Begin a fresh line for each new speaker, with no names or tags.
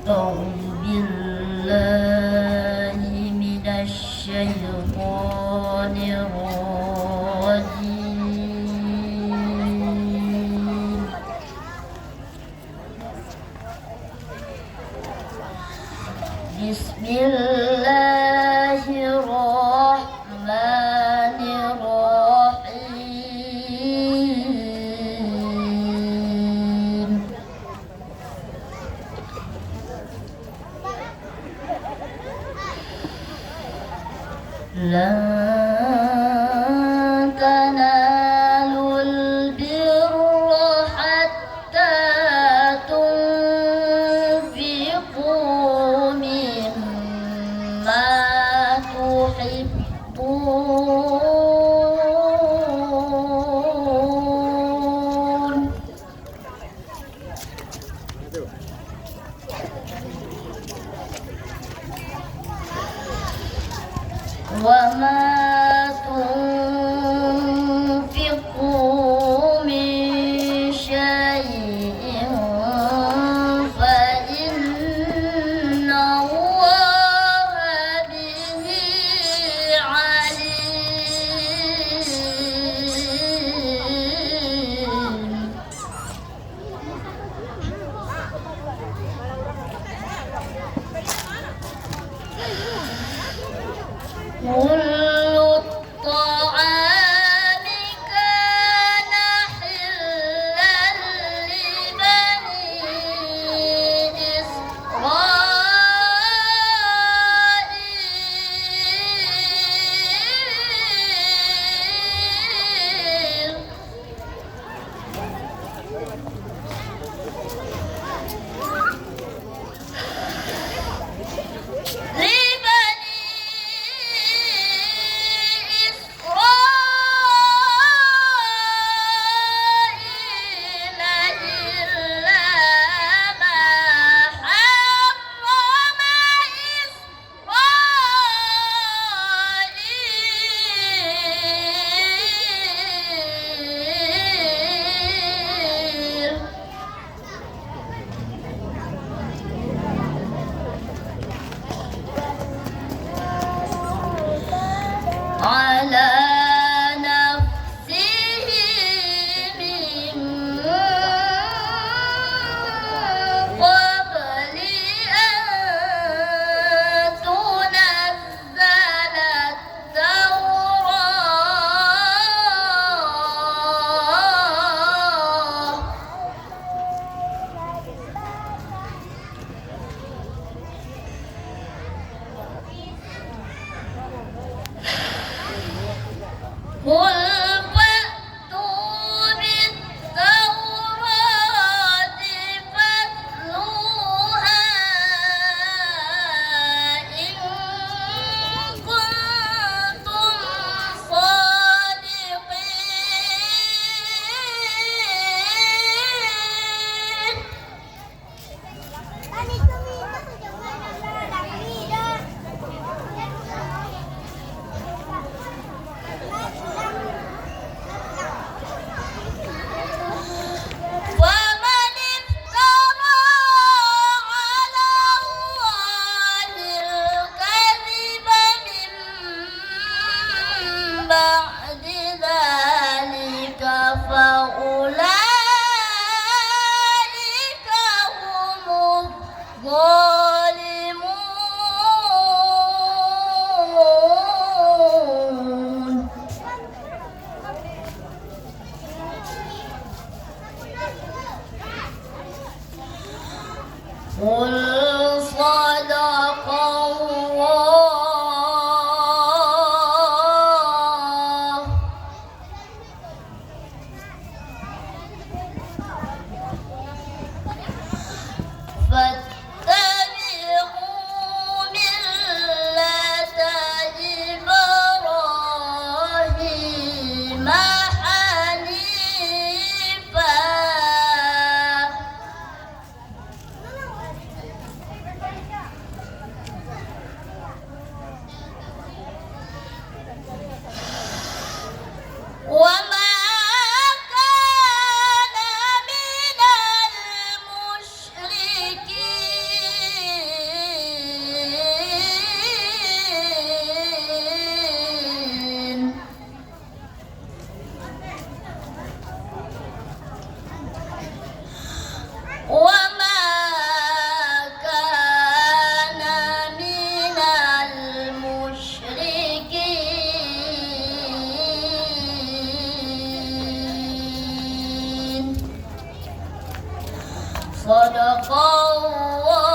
أعوذ بالله من الشيطان الرجيم. بسم الله الرحمن الرحيم. لن تنالوا البر حتى تنفقوا مما تحبون. وما تنفقوا من شيء فإن الله به عليم. كل الطعام كان حلا لبني إسرائيل. على نفسه من قبل أن تنزل التوراة. قل فأتوا بالتوراة فاتلوها إن كنتم صادقين. ومن افترى على الله الكذب من بعد ذلك فأولئك هم الظالمون. قل صدق الله. فاتبعوا ملة إبراهيم حنيفا صدق الله